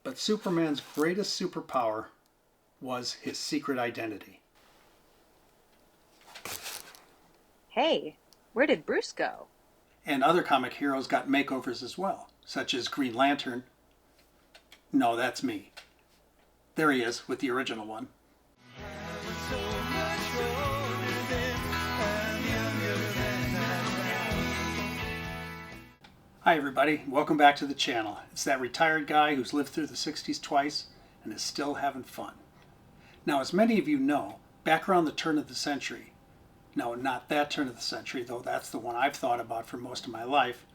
But Superman's greatest superpower was his secret identity. Hey, where did Bruce go? And other comic heroes got makeovers as well, such as Green Lantern. No, that's me. There he is with the original one. Hi everybody, welcome back to the channel. It's that retired guy who's lived through the 60s twice and is still having fun. Now, as many of you know, back around the turn of the century, no, not that turn of the century, though that's the one I've thought about for most of my life,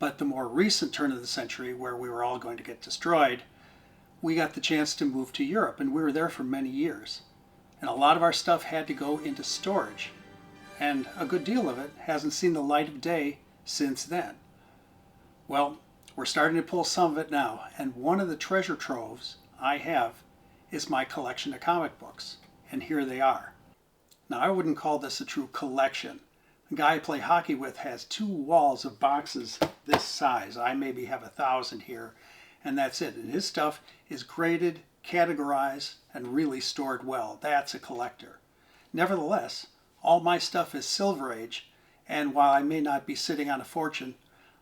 but the more recent turn of the century where we were all going to get destroyed, we got the chance to move to Europe, and we were there for many years. And a lot of our stuff had to go into storage, and a good deal of it hasn't seen the light of day since then. Well, we're starting to pull some of it now, and one of the treasure troves I have is my collection of comic books, and here they are. Now, I wouldn't call this a true collection. The guy I play hockey with has 2 walls of boxes this size. I maybe have 1,000 here, and that's it. And his stuff is graded, categorized, and really stored well. That's a collector. Nevertheless, all my stuff is Silver Age, and while I may not be sitting on a fortune,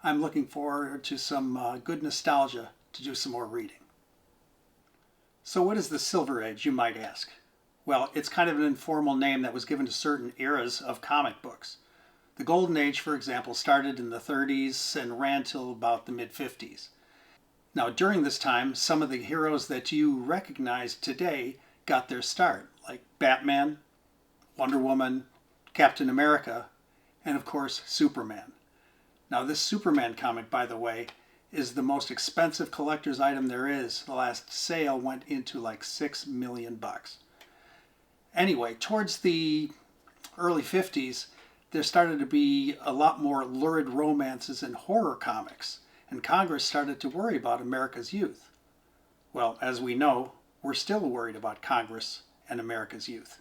I'm looking forward to some good nostalgia to do some more reading. So what is the Silver Age, you might ask? Well, it's kind of an informal name that was given to certain eras of comic books. The Golden Age, for example, started in the 30s and ran till about the mid-50s. Now, during this time, some of the heroes that you recognize today got their start, like Batman, Wonder Woman, Captain America, and of course, Superman. Now, this Superman comic, by the way, is the most expensive collector's item there is. The last sale went into like $6 million. Anyway, towards the early 50s, there started to be a lot more lurid romances and horror comics, and Congress started to worry about America's youth. Well, as we know, we're still worried about Congress and America's youth.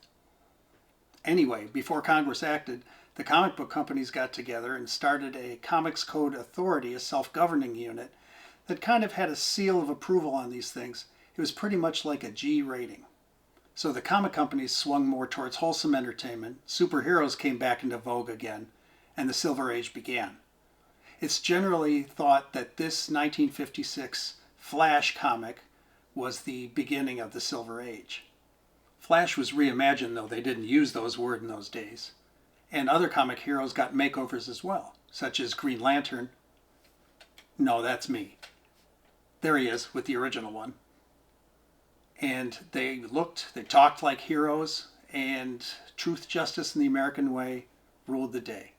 Anyway, before Congress acted, the comic book companies got together and started a Comics Code Authority, a self-governing unit, that kind of had a seal of approval on these things. It was pretty much like a G rating. So the comic companies swung more towards wholesome entertainment, superheroes came back into vogue again, and the Silver Age began. It's generally thought that this 1956 Flash comic was the beginning of the Silver Age. Flash was reimagined, though they didn't use those words in those days. And other comic heroes got makeovers as well, such as Green Lantern. No, that's me. There he is with the original one. And they talked like heroes, and truth, justice, and the American way ruled the day.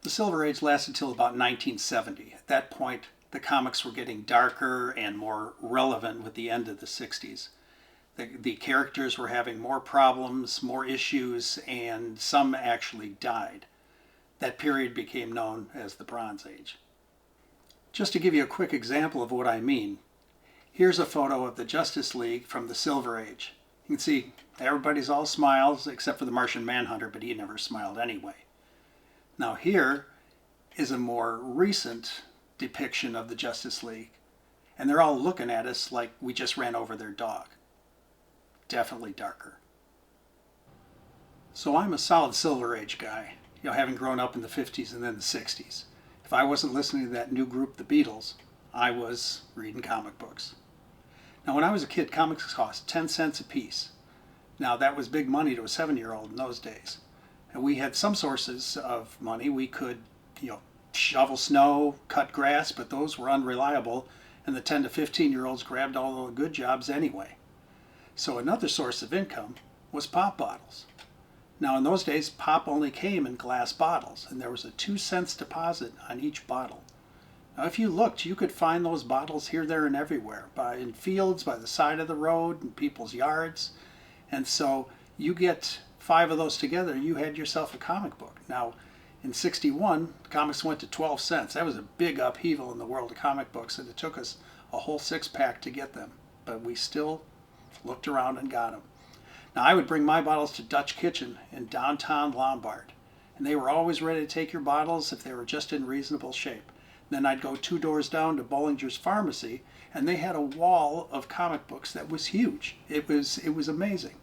The Silver Age lasted till about 1970. At that point, the comics were getting darker and more relevant with the end of the 60s. The characters were having more problems, more issues, and some actually died. That period became known as the Bronze Age. Just to give you a quick example of what I mean, here's a photo of the Justice League from the Silver Age. You can see everybody's all smiles except for the Martian Manhunter, but he never smiled anyway. Now here is a more recent depiction of the Justice League, and they're all looking at us like we just ran over their dog. Definitely darker. So I'm a solid Silver Age guy, having grown up in the 50s and then the 60s. If I wasn't listening to that new group, the Beatles, I was reading comic books. Now, when I was a kid, comics cost 10 cents a piece. Now, that was big money to a 7-year-old in those days. And we had some sources of money. We could, shovel snow, cut grass, but those were unreliable, and the 10 to 15-year-olds grabbed all the good jobs anyway. So another source of income was pop bottles. Now in those days, pop only came in glass bottles, and there was a 2 cents deposit on each bottle. Now if you looked, you could find those bottles here, there, and everywhere, in fields, by the side of the road, in people's yards. And so you get 5 of those together, you had yourself a comic book. Now in '61, comics went to 12 cents. That was a big upheaval in the world of comic books, and it took us a whole 6-pack to get them. But we still looked around and got them. Now I would bring my bottles to Dutch Kitchen in downtown Lombard, and they were always ready to take your bottles if they were just in reasonable shape. Then I'd go 2 doors down to Bollinger's Pharmacy, and they had a wall of comic books that was huge. It was amazing.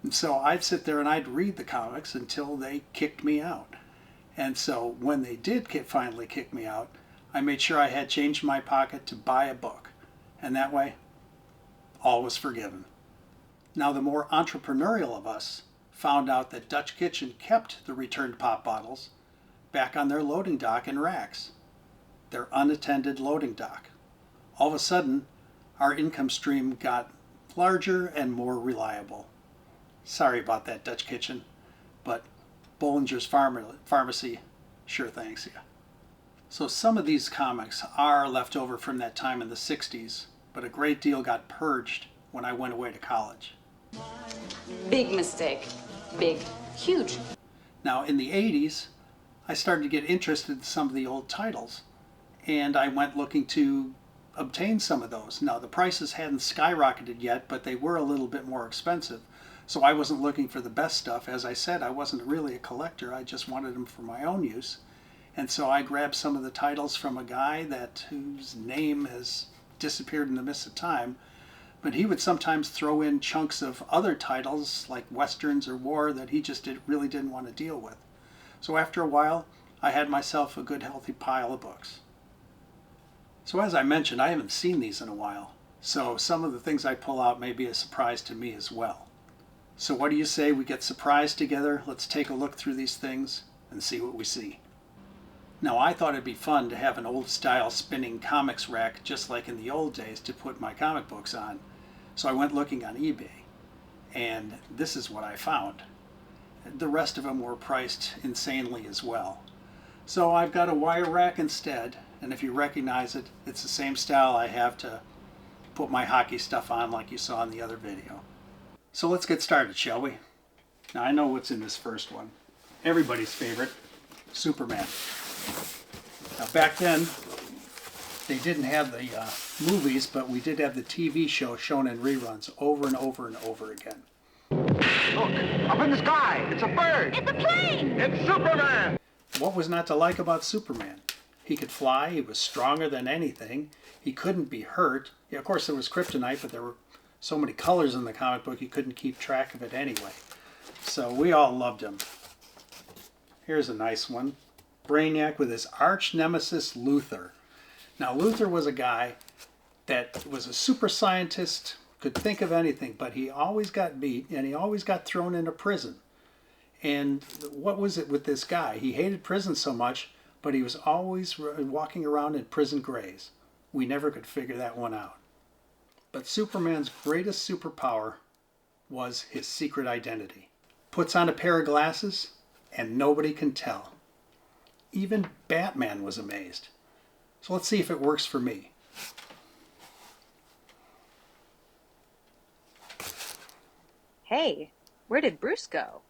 And so I'd sit there and I'd read the comics until they kicked me out. And so when they did finally kick me out, I made sure I had change in my pocket to buy a book. And that way, all was forgiven. Now the more entrepreneurial of us found out that Dutch Kitchen kept the returned pop bottles back on their loading dock in racks, their unattended loading dock. All of a sudden, our income stream got larger and more reliable. Sorry about that, Dutch Kitchen, but Bollinger's Pharmacy sure thanks you. So some of these comics are left over from that time in the 60s, but a great deal got purged when I went away to college. Big mistake. Big. Huge. Now in the 80s, I started to get interested in some of the old titles, and I went looking to obtain some of those. Now the prices hadn't skyrocketed yet, but they were a little bit more expensive. So I wasn't looking for the best stuff. As I said, I wasn't really a collector. I just wanted them for my own use. And so I grabbed some of the titles from a guy whose name has disappeared in the mist of time. But he would sometimes throw in chunks of other titles like westerns or war that he just really didn't want to deal with. So after a while, I had myself a good healthy pile of books. So as I mentioned, I haven't seen these in a while. So some of the things I pull out may be a surprise to me as well. So what do you say we get surprised together? Let's take a look through these things and see what we see. Now I thought it'd be fun to have an old style spinning comics rack just like in the old days to put my comic books on. So I went looking on eBay, and this is what I found. The rest of them were priced insanely as well. So I've got a wire rack instead, and if you recognize it, it's the same style I have to put my hockey stuff on like you saw in the other video. So let's get started, shall we? Now I know what's in this first one. Everybody's favorite, Superman. Now back then, they didn't have the movies, but we did have the TV show shown in reruns over and over and over again. Look, up in the sky, it's a bird. It's a plane! It's Superman. What was not to like about Superman? He could fly, he was stronger than anything, he couldn't be hurt. Yeah, of course there was kryptonite, but there were so many colors in the comic book you couldn't keep track of it anyway. So we all loved him. Here's a nice one. Brainiac with his arch nemesis Luthor. Now Luthor was a guy that was a super scientist, could think of anything, but he always got beat and he always got thrown into prison. And what was it with this guy? He hated prison so much, but he was always walking around in prison grays. We never could figure that one out. But Superman's greatest superpower was his secret identity. Puts on a pair of glasses and nobody can tell. Even Batman was amazed. So let's see if it works for me. Hey, where did Bruce go?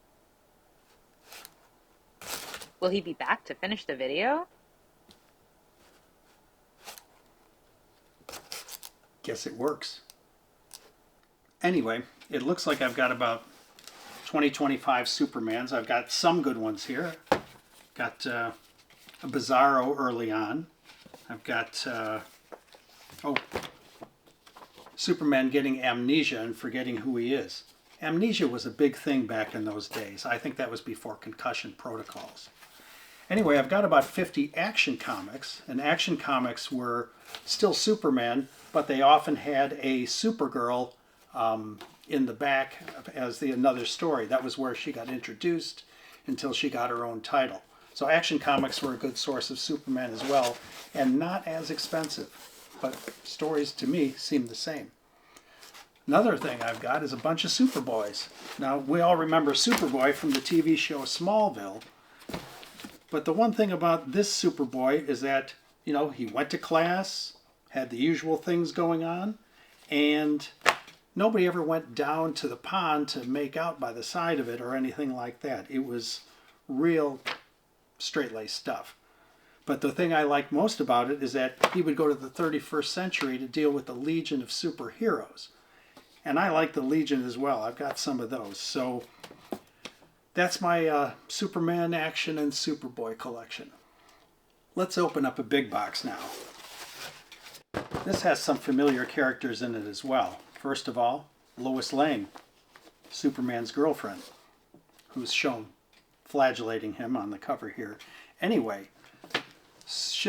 Will he be back to finish the video? Guess it works. Anyway, it looks like I've got about 25 Supermans. I've got some good ones here. Got a Bizarro early on. I've got Superman getting amnesia and forgetting who he is. Amnesia was a big thing back in those days. I think that was before concussion protocols. Anyway, I've got about 50 action comics, and action comics were still Superman, but they often had a Supergirl in the back as another story. That was where she got introduced until she got her own title. So action comics were a good source of Superman as well, and not as expensive, but stories to me seem the same. Another thing I've got is a bunch of Superboys. Now, we all remember Superboy from the TV show Smallville, but the one thing about this Superboy is that, you know, he went to class, had the usual things going on, and nobody ever went down to the pond to make out by the side of it or anything like that. It was real straight-laced stuff. But the thing I liked most about it is that he would go to the 31st century to deal with the Legion of Superheroes. And I like the Legion as well. I've got some of those. So that's my Superman Action and Superboy collection. Let's open up a big box now. This has some familiar characters in it as well. First of all, Lois Lane, Superman's girlfriend, who's shown flagellating him on the cover here. Anyway,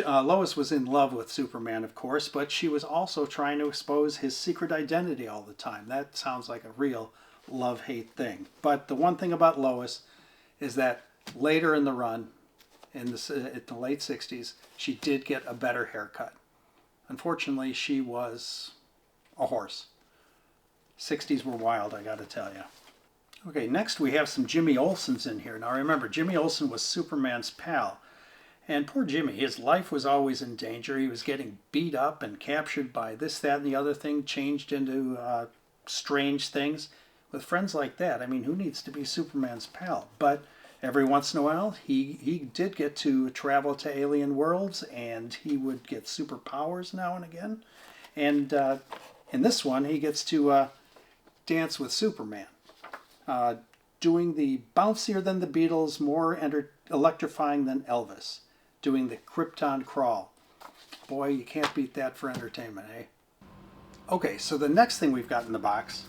Lois was in love with Superman, of course, but she was also trying to expose his secret identity all the time. That sounds like a real love-hate thing. But the one thing about Lois is that later in the run, at the late 60s, she did get a better haircut. Unfortunately, she was a horse. 60s were wild, I gotta tell you. Okay, next we have some Jimmy Olsens in here. Now remember, Jimmy Olsen was Superman's pal. And poor Jimmy, his life was always in danger. He was getting beat up and captured by this, that, and the other thing, changed into strange things. With friends like that, I mean, who needs to be Superman's pal? But every once in a while, he did get to travel to alien worlds, and he would get superpowers now and again. And in this one, he gets to dance with Superman, doing the bouncier than the Beatles, more electrifying than Elvis, doing the Krypton crawl. Boy, you can't beat that for entertainment, eh? Okay, so the next thing we've got in the box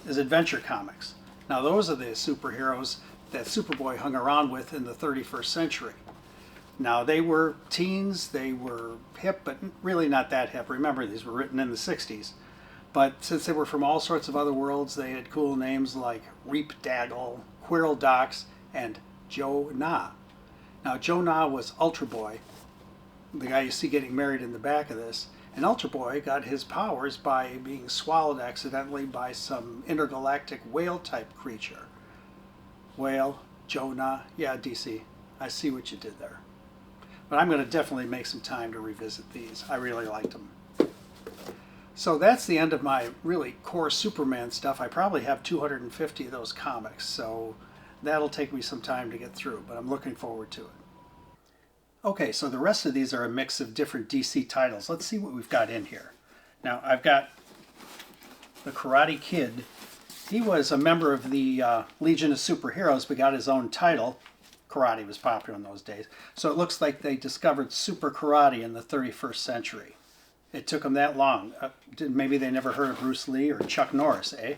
is Adventure Comics. Now those are the superheroes that Superboy hung around with in the 31st century. Now they were teens, they were hip, but really not that hip. Remember, these were written in the 60s. But since they were from all sorts of other worlds, they had cool names like Reap Daggle, Quirrell Docs, and Joe Na. Now Joe Na was Ultra Boy, the guy you see getting married in the back of this. And Ultra Boy got his powers by being swallowed accidentally by some intergalactic whale-type creature. Whale, Joe Na, yeah, DC, I see what you did there. But I'm going to definitely make some time to revisit these. I really liked them. So that's the end of my really core Superman stuff. I probably have 250 of those comics, so that'll take me some time to get through, but I'm looking forward to it. Okay, so the rest of these are a mix of different DC titles. Let's see what we've got in here. Now, I've got the Karate Kid. He was a member of the Legion of Superheroes, but got his own title. Karate was popular in those days. So it looks like they discovered super karate in the 31st century. It took them that long. Maybe they never heard of Bruce Lee or Chuck Norris, eh?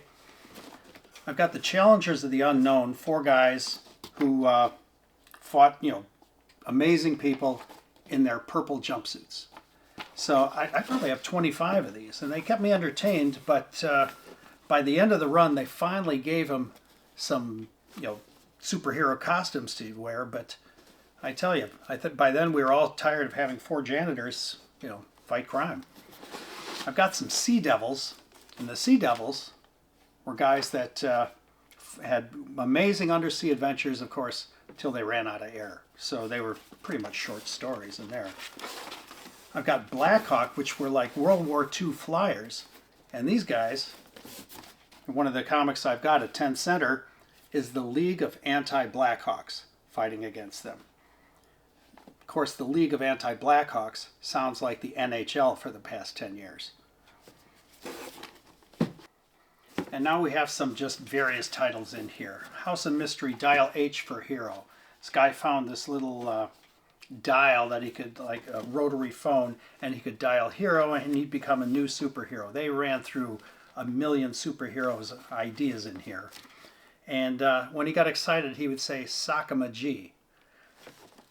I've got the Challengers of the Unknown, 4 guys who fought, amazing people in their purple jumpsuits. So I probably have 25 of these, and they kept me entertained, but by the end of the run, they finally gave them some, superhero costumes to wear, but I tell you, I think by then we were all tired of having 4 janitors, fight crime. I've got some Sea Devils, and the Sea Devils were guys that had amazing undersea adventures, of course, until they ran out of air. So they were pretty much short stories in there. I've got Black Hawk, which were like World War II flyers. And these guys, one of the comics I've got at 10 Center, is the League of Anti-Blackhawks fighting against them. Of course, the League of Anti-Blackhawks sounds like the NHL for the past 10 years. And now we have some just various titles in here. House of Mystery, Dial H for Hero. This guy found this little dial that he could, like a rotary phone, and he could dial hero and he'd become a new superhero. They ran through a million superheroes ideas in here. And when he got excited, he would say, Sakama G.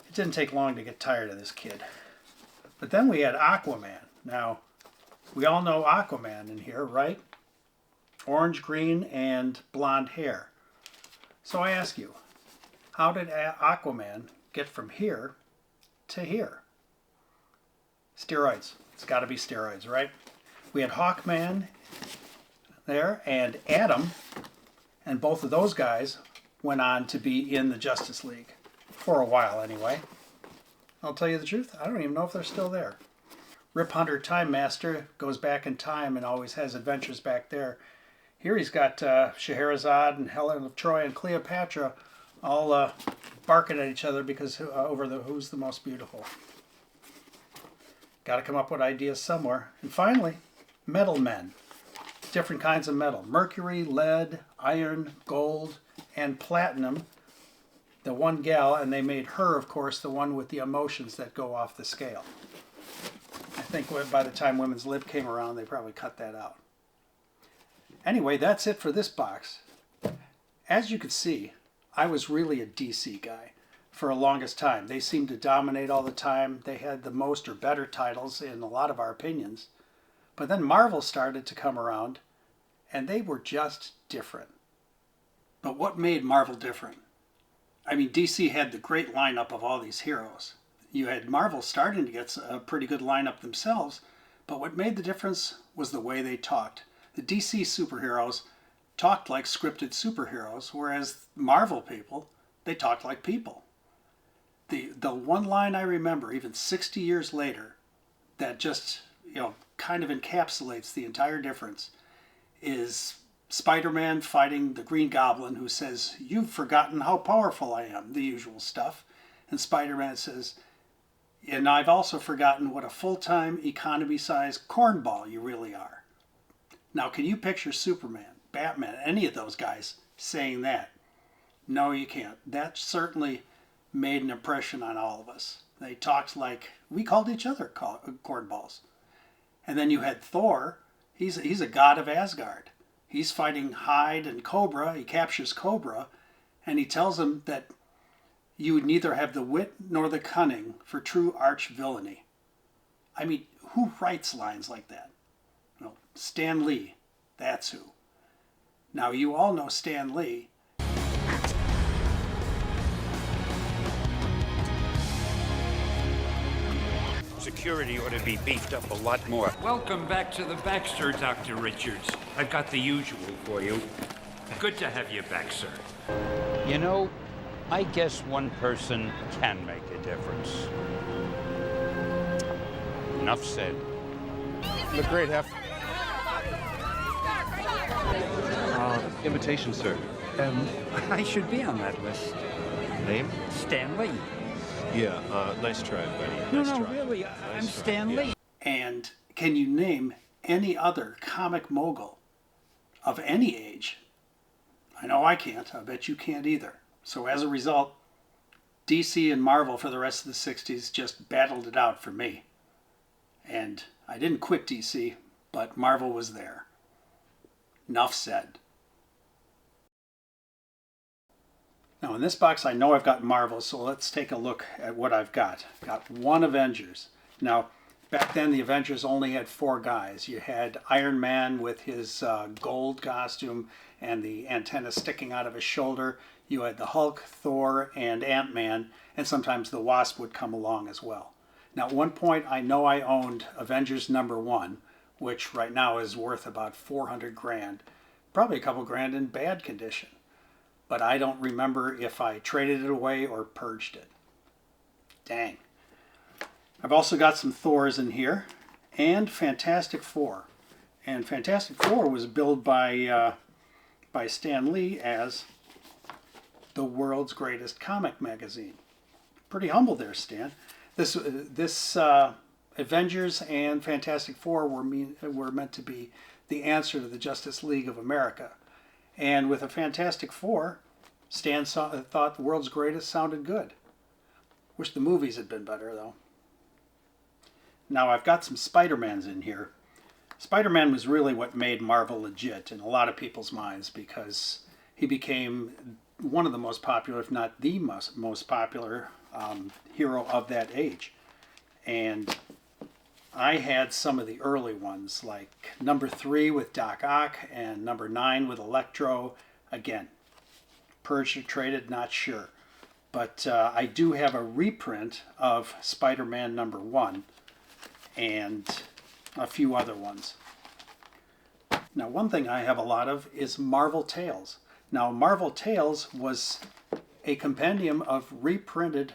It didn't take long to get tired of this kid. But then we had Aquaman. Now, we all know Aquaman in here, right? Orange, green, and blonde hair. So I ask you, how did Aquaman get from here to here? Steroids. It's got to be steroids, right? We had Hawkman there and Adam, and both of those guys went on to be in the Justice League. For a while, anyway. I'll tell you the truth, I don't even know if they're still there. Rip Hunter, Time Master, goes back in time and always has adventures back there. Here he's got Scheherazade and Helen of Troy and Cleopatra all barking at each other because over who's the most beautiful. Got to come up with ideas somewhere. And finally, metal men. Different kinds of metal. Mercury, lead, iron, gold, and platinum. The one gal, and they made her, of course, the one with the emotions that go off the scale. think by the time Women's Lib came around, they probably cut that out. Anyway, that's it for this box. As you can see, I was really a DC guy for the longest time. They seemed to dominate all the time. They had the most or better titles in a lot of our opinions. But then Marvel started to come around, and they were just different. But what made Marvel different? I mean, DC had the great lineup of all these heroes. You had Marvel starting to get a pretty good lineup themselves, but what made the difference was the way they talked. The DC superheroes talked like scripted superheroes, whereas Marvel people, they talked like people. The one line I remember, even 60 years later, that just, kind of encapsulates the entire difference is Spider-Man fighting the Green Goblin, who says, "You've forgotten how powerful I am," the usual stuff. And Spider-Man says, "And I've also forgotten what a full-time economy-sized cornball you really are." Now, can you picture Superman, Batman, any of those guys saying that? No, you can't. That certainly made an impression on all of us. They talked like we called each other cornballs. And then you had Thor. He's a god of Asgard. He's fighting Hyde and Cobra. He captures Cobra, and he tells him that you would neither have the wit nor the cunning for true arch villainy. I mean, who writes lines like that? Well, Stan Lee. That's who. Now, you all know Stan Lee. Security ought to be beefed up a lot more. Welcome back to the Baxter, Dr. Richards. I've got the usual for you. Good to have you back, sir. You know, I guess one person can make a difference. Enough said. The great Hef. Invitation, sir. I should be on that list. Name? Stan Lee. Yeah, nice try, buddy. No, Nice try. really, I'm Stan Lee. And can you name any other comic mogul of any age? I know I can't. I bet you can't either. So as a result, DC and Marvel for the rest of the 60s just battled it out for me. And I didn't quit DC, but Marvel was there. Enough said. Now in this box I know I've got Marvel, so let's take a look at what I've got. I've got one Avengers. Now back then the Avengers only had 4 guys. You had Iron Man with his gold costume and the antenna sticking out of his shoulder. You had the Hulk, Thor, and Ant-Man, and sometimes the Wasp would come along as well. Now at one point I know I owned Avengers #1, which right now is worth about 400 grand. Probably a couple grand in bad condition. But I don't remember if I traded it away or purged it. Dang. I've also got some Thors in here, and Fantastic Four. And Fantastic Four was billed by Stan Lee as the world's greatest comic magazine. Pretty humble there, Stan. This Avengers and Fantastic Four were meant to be the answer to the Justice League of America. And with a Fantastic Four, Stan thought the world's greatest sounded good. Wish the movies had been better, though. Now I've got some Spider-Mans in here. Spider-Man was really what made Marvel legit in a lot of people's minds because he became one of the most popular, if not the most popular hero of that age. And I had some of the early ones, like #3 with Doc Ock and #9 with Electro. Again, purged or traded, not sure. But I do have a reprint of Spider-Man #1 and a few other ones. Now, one thing I have a lot of is Marvel Tales. Now, Marvel Tales was a compendium of reprinted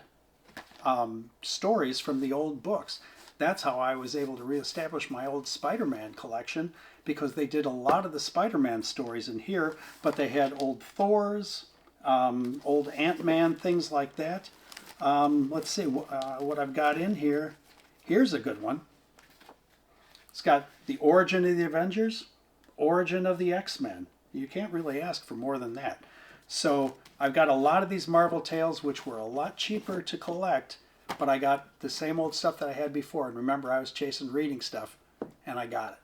stories from the old books. That's how I was able to reestablish my old Spider-Man collection, because they did a lot of the Spider-Man stories in here, but they had old Thors, old Ant-Man, things like that. Let's see what I've got in here. Here's a good one. It's got the origin of the Avengers, origin of the X-Men. You can't really ask for more than that. So I've got a lot of these Marvel Tales, which were a lot cheaper to collect, but I got the same old stuff that I had before. And remember, I was chasing reading stuff, and I got it.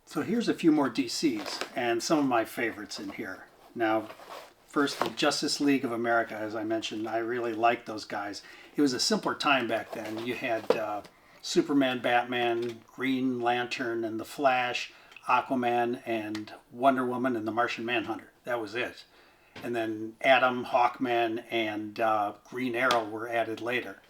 So here's a few more DCs, and some of my favorites in here. Now, first, the Justice League of America, as I mentioned, I really liked those guys. It was a simpler time back then. You had Superman, Batman, Green Lantern, and the Flash, Aquaman, and Wonder Woman, and the Martian Manhunter. That was it. And then Atom, Hawkman, and Green Arrow were added later.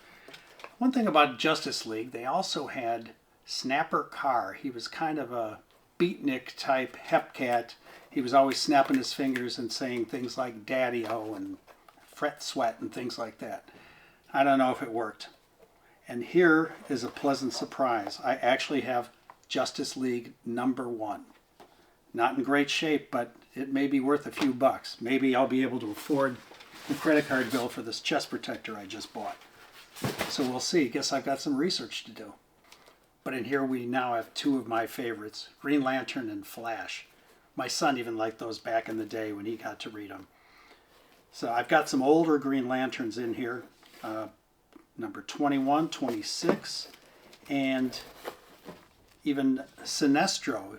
One thing about Justice League, they also had Snapper Carr. He was kind of a beatnik type hepcat. He was always snapping his fingers and saying things like daddy-o and fret sweat and things like that. I don't know if it worked. And here is a pleasant surprise. I actually have Justice League #1. Not in great shape, but it may be worth a few bucks. Maybe I'll be able to afford the credit card bill for this chest protector I just bought. So we'll see. Guess I've got some research to do. But in here we now have two of my favorites, Green Lantern and Flash. My son even liked those back in the day when he got to read them. So I've got some older Green Lanterns in here, number 21, 26, and even Sinestro,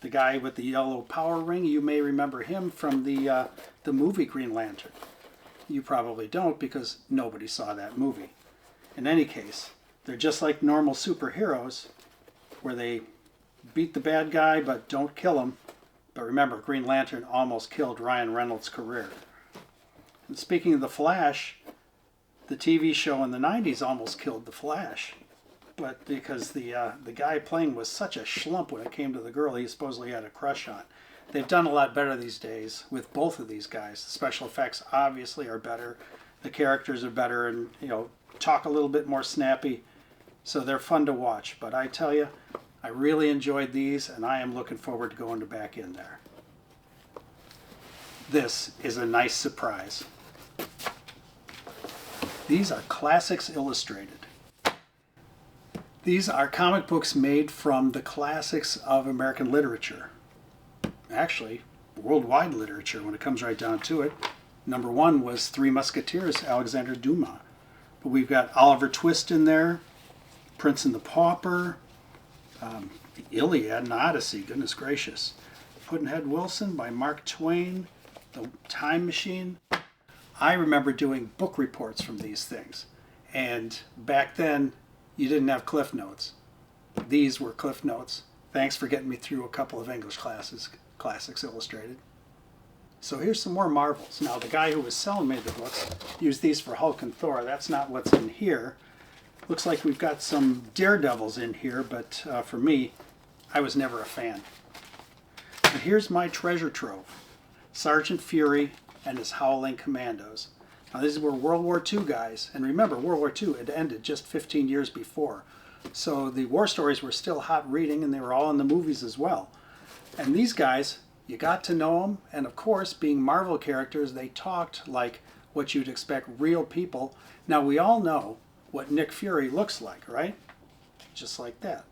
the guy with the yellow power ring. You may remember him from the movie Green Lantern. You probably don't because nobody saw that movie. In any case, they're just like normal superheroes where they beat the bad guy but don't kill him. But remember, Green Lantern almost killed Ryan Reynolds' career. And speaking of the Flash, the TV show in the 90s almost killed the Flash. But because the guy playing was such a schlump when it came to the girl he supposedly had a crush on. They've done a lot better these days with both of these guys. The special effects obviously are better. The characters are better and, talk a little bit more snappy. So they're fun to watch. But I tell you, I really enjoyed these and I am looking forward to going back in there. This is a nice surprise. These are Classics Illustrated. These are comic books made from the classics of American literature. Actually, worldwide literature when it comes right down to it. #1 was Three Musketeers, Alexander Dumas. But we've got Oliver Twist in there, Prince and the Pauper, the Iliad and Odyssey, goodness gracious. Pudd'nhead Wilson by Mark Twain, The Time Machine. I remember doing book reports from these things. And back then, you didn't have Cliff Notes. These were Cliff Notes. Thanks for getting me through a couple of English classes, Classics Illustrated. So here's some more Marvels. Now, the guy who was selling me the books used these for Hulk and Thor. That's not what's in here. Looks like we've got some Daredevils in here, but for me, I was never a fan. But here's my treasure trove. Sergeant Fury and his Howling Commandos. Now, these were World War II guys. And remember, World War II had ended just 15 years before. So the war stories were still hot reading, and they were all in the movies as well. And these guys, you got to know them. And of course, being Marvel characters, they talked like what you'd expect real people. Now, we all know what Nick Fury looks like, right? Just like that.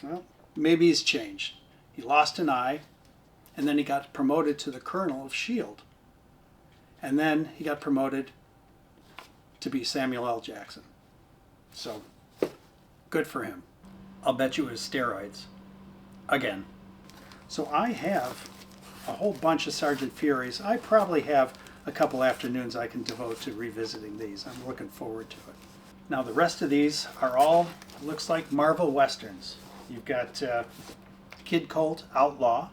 Well, maybe he's changed. He lost an eye, and then he got promoted to the colonel of S.H.I.E.L.D. And then he got promoted to be Samuel L. Jackson. So, good for him. I'll bet you it was steroids. Again. So I have a whole bunch of Sergeant Furies. I probably have a couple afternoons I can devote to revisiting these. I'm looking forward to it. Now the rest of these are all, looks like Marvel Westerns. You've got Kid Colt, Outlaw,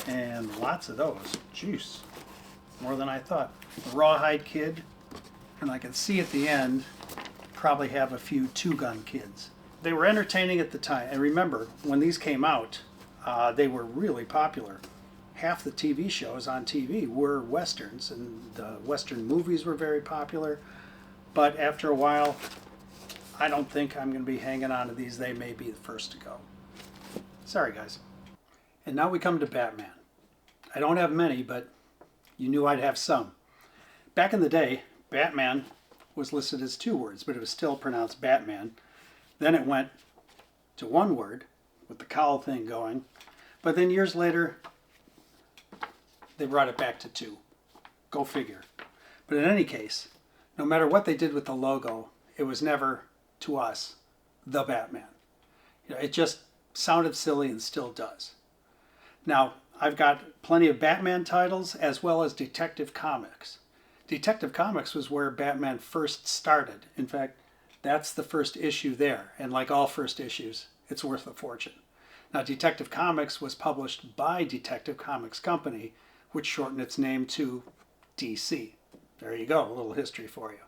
and lots of those. Juice. More than I thought. The Rawhide Kid, and I can see at the end, probably have a few two-gun kids. They were entertaining at the time, and remember, when these came out, they were really popular. Half the TV shows on TV were Westerns, and the Western movies were very popular. But after a while, I don't think I'm going to be hanging on to these. They may be the first to go. Sorry, guys. And now we come to Batman. I don't have many, but you knew I'd have some. Back in the day, Batman was listed as 2 words, but it was still pronounced Batman. Then it went to 1 word with the cowl thing going. But then years later, they brought it back to 2. Go figure. But in any case, No matter what they did with the logo, it was never, to us, the Batman. It just sounded silly and still does. Now, I've got plenty of Batman titles as well as Detective Comics. Detective Comics was where Batman first started. In fact, that's the first issue there. And like all first issues, it's worth a fortune. Now, Detective Comics was published by Detective Comics Company, which shortened its name to DC. There you go, a little history for you.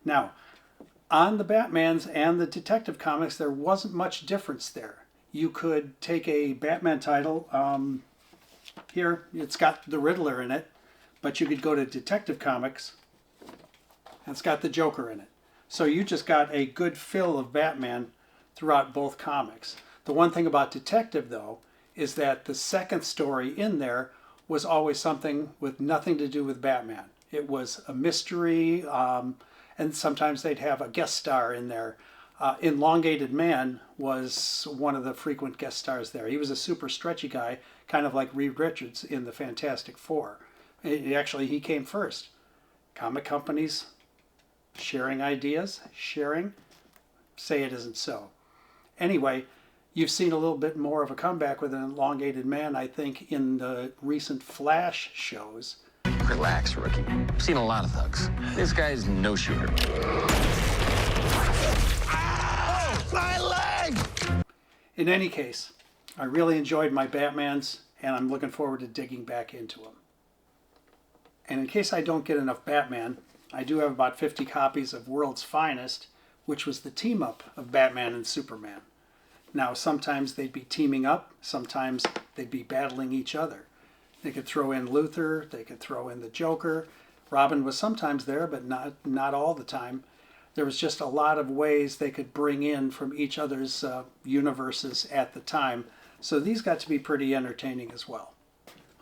Now, on the Batmans and the Detective Comics, there wasn't much difference there. You could take a Batman title, here, it's got the Riddler in it, but you could go to Detective Comics, and it's got the Joker in it. So you just got a good fill of Batman throughout both comics. The one thing about Detective, though, is that the second story in there was always something with nothing to do with Batman. It was a mystery, and sometimes they'd have a guest star in there. Elongated Man was one of the frequent guest stars there. He was a super stretchy guy, kind of like Reed Richards in the Fantastic Four. Actually, he came first. Comic companies sharing ideas, say it isn't so. Anyway, you've seen a little bit more of a comeback with an Elongated Man, I think, in the recent Flash shows. Relax, rookie. I've seen a lot of thugs. This guy's no shooter. Oh, my leg! In any case, I really enjoyed my Batmans, and I'm looking forward to digging back into them. And in case I don't get enough Batman, I do have about 50 copies of World's Finest, which was the team-up of Batman and Superman. Now, sometimes they'd be teaming up, sometimes they'd be battling each other. They could throw in Luthor, they could throw in the Joker. Robin was sometimes there, but not all the time. There was just a lot of ways they could bring in from each other's universes at the time. So these got to be pretty entertaining as well.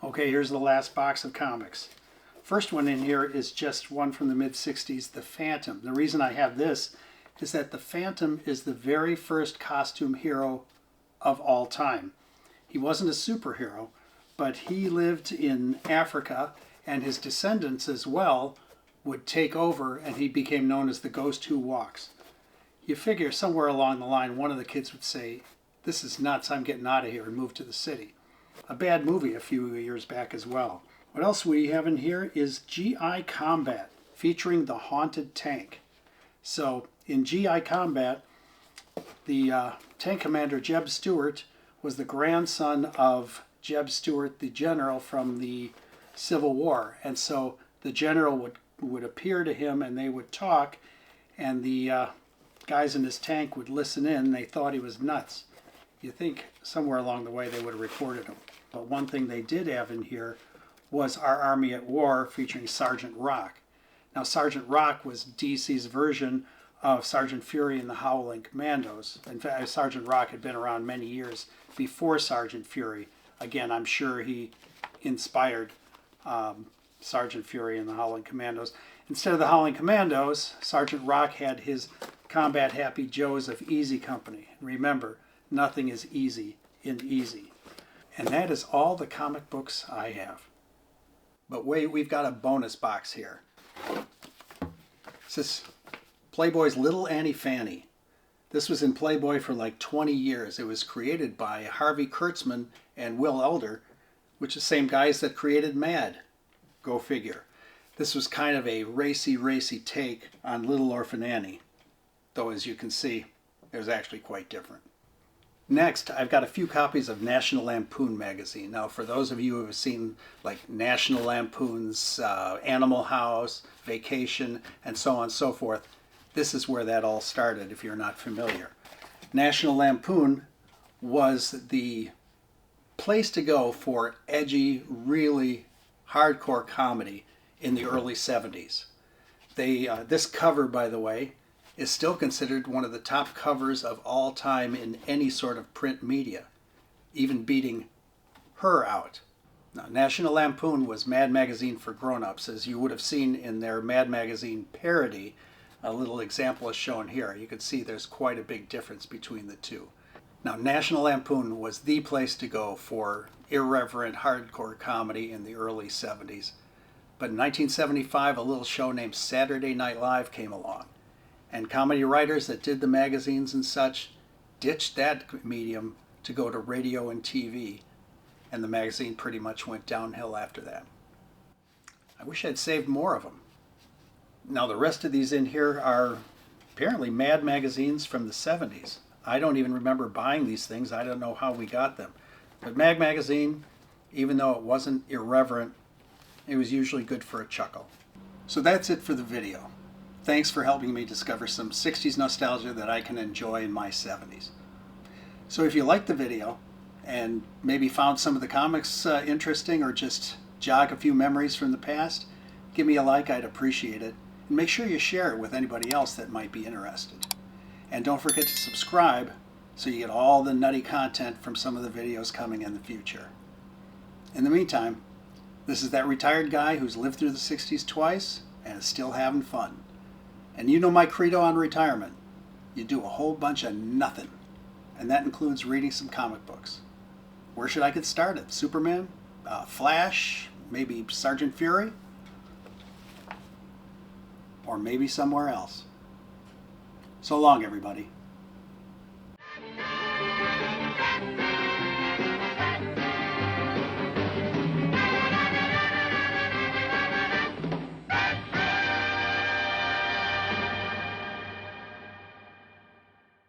Okay, here's the last box of comics. First one in here is just one from the mid-60s, The Phantom. The reason I have this is that the Phantom is the very first costume hero of all time. He wasn't a superhero, but he lived in Africa, and his descendants as well would take over, and he became known as the Ghost Who Walks. You figure somewhere along the line, one of the kids would say, "This is nuts, I'm getting out of here," and move to the city. A bad movie a few years back as well. What else we have in here is GI Combat, featuring the Haunted Tank. So in GI Combat, the tank commander Jeb Stuart was the grandson of Jeb Stuart, the general from the Civil War. And so the general would appear to him and they would talk, and the guys in his tank would listen in. They thought he was nuts. You think somewhere along the way they would have reported him. But one thing they did have in here was Our Army at War, featuring Sergeant Rock. Now, Sergeant Rock was DC's version of Sergeant Fury in the Howling Commandos. In fact, Sergeant Rock had been around many years before Sergeant Fury. Again, I'm sure he inspired Sergeant Fury in the Howling Commandos. Instead of the Howling Commandos, Sergeant Rock had his Combat Happy Joes of Easy Company. Remember, nothing is easy in Easy. And that is all the comic books I have. But wait, we've got a bonus box here. This is Playboy's Little Annie Fannie. This was in Playboy for like 20 years. It was created by Harvey Kurtzman and Will Elder, which is the same guys that created Mad. Go figure. This was kind of a racy take on Little Orphan Annie. Though, as you can see, it was actually quite different. Next, I've got a few copies of National Lampoon magazine. Now, for those of you who have seen like National Lampoon's Animal House, Vacation, and so on and so forth, this is where that all started, if you're not familiar. National Lampoon was the place to go for edgy, really hardcore comedy in the early 70s. This cover, by the way, is still considered one of the top covers of all time in any sort of print media, even beating Her out. Now, National Lampoon was Mad Magazine for grown-ups, as you would have seen in their Mad Magazine parody. A little example is shown here. You can see there's quite a big difference between the two. Now, National Lampoon was the place to go for irreverent hardcore comedy in the early 70s. But in 1975, a little show named Saturday Night Live came along. And comedy writers that did the magazines and such ditched that medium to go to radio and TV. And the magazine pretty much went downhill after that. I wish I'd saved more of them. Now the rest of these in here are apparently Mad magazines from the 70s. I don't even remember buying these things. I don't know how we got them. But Mad magazine, even though it wasn't irreverent, it was usually good for a chuckle. So that's it for the video. Thanks for helping me discover some 60s nostalgia that I can enjoy in my 70s. So if you liked the video and maybe found some of the comics interesting or just jog a few memories from the past, give me a like, I'd appreciate it. And make sure you share it with anybody else that might be interested. And don't forget to subscribe so you get all the nutty content from some of the videos coming in the future. In the meantime, this is that retired guy who's lived through the 60s twice and is still having fun. And you know my credo on retirement. You do a whole bunch of nothing. And that includes reading some comic books. Where should I get started? Superman? Flash? Maybe Sergeant Fury? Or maybe somewhere else. So long, everybody.